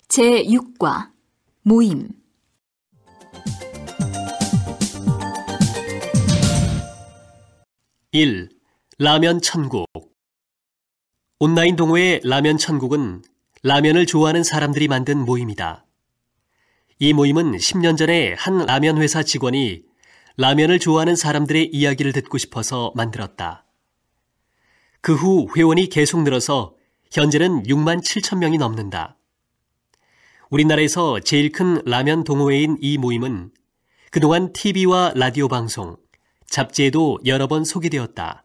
제6과 모임 1. 라면 천국. 온라인 동호회 라면 천국은 라면을 좋아하는 사람들이 만든 모임이다. 이 모임은 10년 전에 한 라면 회사 직원이 라면을 좋아하는 사람들의 이야기를 듣고 싶어서 만들었다. 그 후 회원이 계속 늘어서 현재는 6만 7천 명이 넘는다. 우리나라에서 제일 큰 라면 동호회인 이 모임은 그동안 TV와 라디오 방송, 잡지에도 여러 번 소개되었다.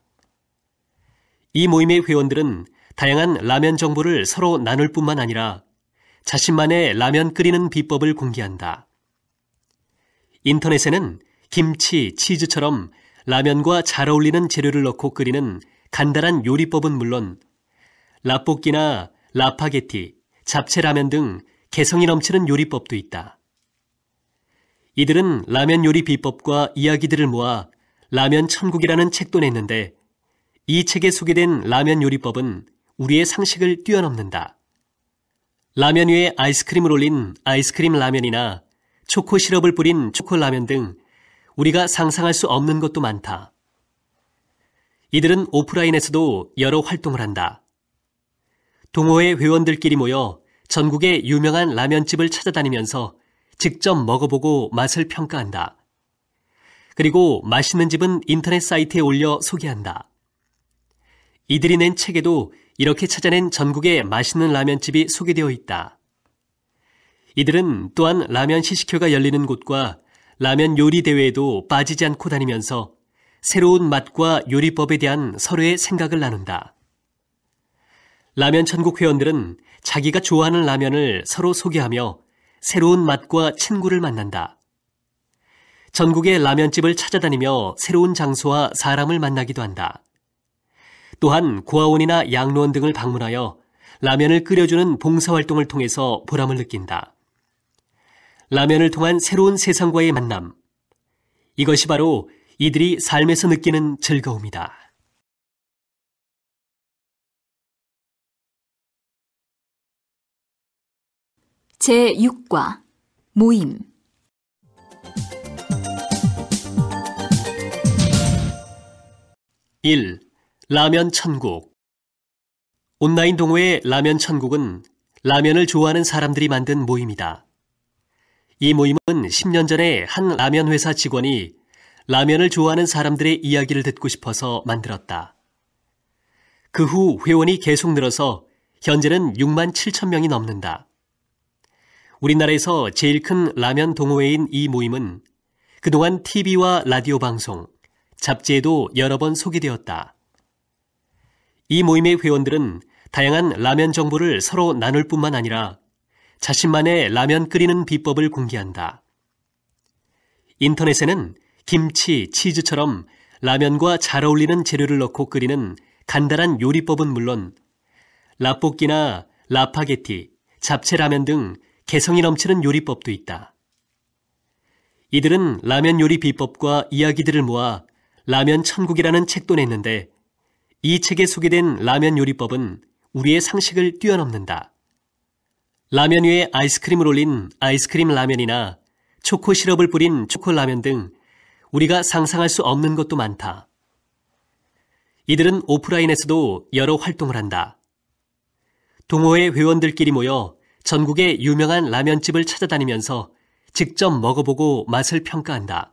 이 모임의 회원들은 다양한 라면 정보를 서로 나눌 뿐만 아니라 자신만의 라면 끓이는 비법을 공개한다. 인터넷에는 김치, 치즈처럼 라면과 잘 어울리는 재료를 넣고 끓이는 간단한 요리법은 물론 라볶이나 라파게티, 잡채라면 등 개성이 넘치는 요리법도 있다. 이들은 라면 요리 비법과 이야기들을 모아 라면 천국이라는 책도 냈는데 이 책에 소개된 라면 요리법은 우리의 상식을 뛰어넘는다. 라면 위에 아이스크림을 올린 아이스크림 라면이나 초코 시럽을 뿌린 초코라면 등 우리가 상상할 수 없는 것도 많다. 이들은 오프라인에서도 여러 활동을 한다. 동호회 회원들끼리 모여 전국의 유명한 라면집을 찾아다니면서 직접 먹어보고 맛을 평가한다. 그리고 맛있는 집은 인터넷 사이트에 올려 소개한다. 이들이 낸 책에도 이렇게 찾아낸 전국의 맛있는 라면집이 소개되어 있다. 이들은 또한 라면 시식회가 열리는 곳과 라면 요리 대회에도 빠지지 않고 다니면서 새로운 맛과 요리법에 대한 서로의 생각을 나눈다. 라면 천국 회원들은 자기가 좋아하는 라면을 서로 소개하며 새로운 맛과 친구를 만난다. 전국의 라면집을 찾아다니며 새로운 장소와 사람을 만나기도 한다. 또한 고아원이나 양로원 등을 방문하여 라면을 끓여주는 봉사활동을 통해서 보람을 느낀다. 라면을 통한 새로운 세상과의 만남. 이것이 바로 이들이 삶에서 느끼는 즐거움이다. 제6과 모임 1. 라면 천국. 온라인 동호회 라면 천국은 라면을 좋아하는 사람들이 만든 모임이다. 이 모임은 10년 전에 한 라면 회사 직원이 라면을 좋아하는 사람들의 이야기를 듣고 싶어서 만들었다. 그 후 회원이 계속 늘어서 현재는 6만 7천 명이 넘는다. 우리나라에서 제일 큰 라면 동호회인 이 모임은 그동안 TV와 라디오 방송, 잡지에도 여러 번 소개되었다. 이 모임의 회원들은 다양한 라면 정보를 서로 나눌 뿐만 아니라 자신만의 라면 끓이는 비법을 공개한다. 인터넷에는 김치, 치즈처럼 라면과 잘 어울리는 재료를 넣고 끓이는 간단한 요리법은 물론 라볶이나 라파게티, 잡채라면 등 개성이 넘치는 요리법도 있다. 이들은 라면 요리 비법과 이야기들을 모아 라면 천국이라는 책도 냈는데 이 책에 소개된 라면 요리법은 우리의 상식을 뛰어넘는다. 라면 위에 아이스크림을 올린 아이스크림 라면이나 초코 시럽을 뿌린 초코라면 등 우리가 상상할 수 없는 것도 많다. 이들은 오프라인에서도 여러 활동을 한다. 동호회 회원들끼리 모여 전국의 유명한 라면집을 찾아다니면서 직접 먹어보고 맛을 평가한다.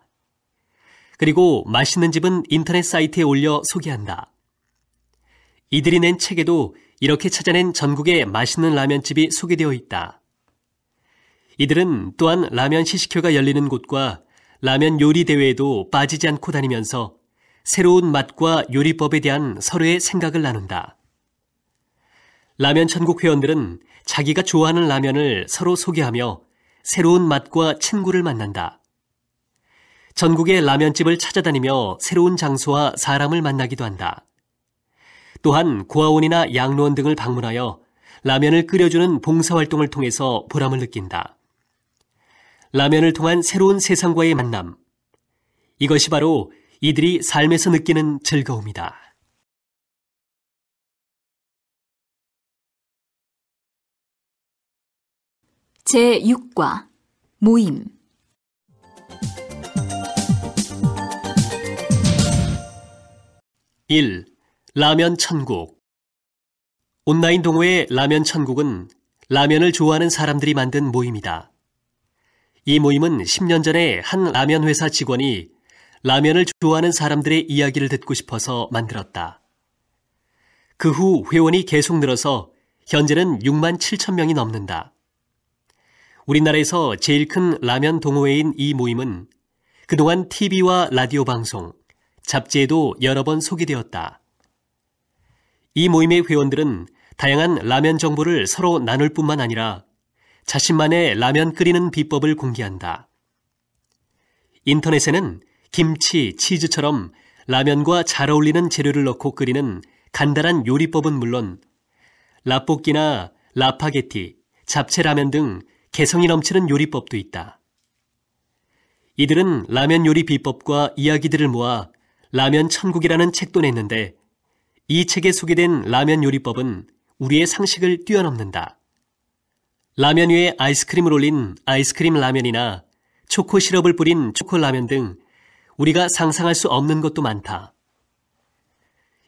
그리고 맛있는 집은 인터넷 사이트에 올려 소개한다. 이들이 낸 책에도 이렇게 찾아낸 전국의 맛있는 라면집이 소개되어 있다. 이들은 또한 라면 시식회가 열리는 곳과 라면 요리 대회에도 빠지지 않고 다니면서 새로운 맛과 요리법에 대한 서로의 생각을 나눈다. 라면 천국 회원들은 자기가 좋아하는 라면을 서로 소개하며 새로운 맛과 친구를 만난다. 전국의 라면집을 찾아다니며 새로운 장소와 사람을 만나기도 한다. 또한 고아원이나 양로원 등을 방문하여 라면을 끓여주는 봉사활동을 통해서 보람을 느낀다. 라면을 통한 새로운 세상과의 만남. 이것이 바로 이들이 삶에서 느끼는 즐거움이다. 제6과 모임 1. 라면 천국. 온라인 동호회 라면 천국은 라면을 좋아하는 사람들이 만든 모임이다. 이 모임은 10년 전에 한 라면 회사 직원이 라면을 좋아하는 사람들의 이야기를 듣고 싶어서 만들었다. 그 후 회원이 계속 늘어서 현재는 6만 7천 명이 넘는다. 우리나라에서 제일 큰 라면 동호회인 이 모임은 그동안 TV와 라디오 방송, 잡지에도 여러 번 소개되었다. 이 모임의 회원들은 다양한 라면 정보를 서로 나눌 뿐만 아니라 자신만의 라면 끓이는 비법을 공개한다. 인터넷에는 김치, 치즈처럼 라면과 잘 어울리는 재료를 넣고 끓이는 간단한 요리법은 물론 라볶이나 라파게티, 잡채라면 등 개성이 넘치는 요리법도 있다. 이들은 라면 요리 비법과 이야기들을 모아 라면 천국이라는 책도 냈는데 이 책에 소개된 라면 요리법은 우리의 상식을 뛰어넘는다. 라면 위에 아이스크림을 올린 아이스크림 라면이나 초코 시럽을 뿌린 초코라면 등 우리가 상상할 수 없는 것도 많다.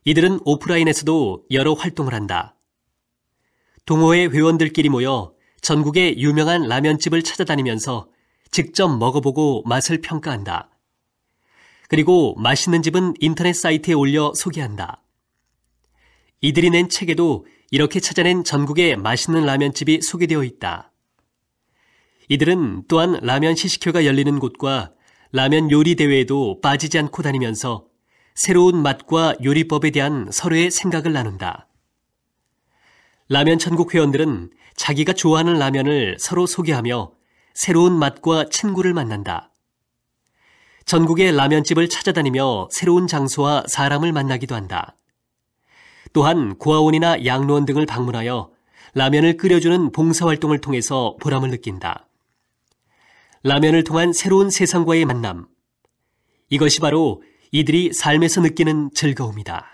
이들은 오프라인에서도 여러 활동을 한다. 동호회 회원들끼리 모여 전국의 유명한 라면집을 찾아다니면서 직접 먹어보고 맛을 평가한다. 그리고 맛있는 집은 인터넷 사이트에 올려 소개한다. 이들이 낸 책에도 이렇게 찾아낸 전국의 맛있는 라면집이 소개되어 있다. 이들은 또한 라면 시식회가 열리는 곳과 라면 요리 대회에도 빠지지 않고 다니면서 새로운 맛과 요리법에 대한 서로의 생각을 나눈다. 라면 천국 회원들은 자기가 좋아하는 라면을 서로 소개하며 새로운 맛과 친구를 만난다. 전국의 라면집을 찾아다니며 새로운 장소와 사람을 만나기도 한다. 또한 고아원이나 양로원 등을 방문하여 라면을 끓여주는 봉사활동을 통해서 보람을 느낀다. 라면을 통한 새로운 세상과의 만남. 이것이 바로 이들이 삶에서 느끼는 즐거움이다.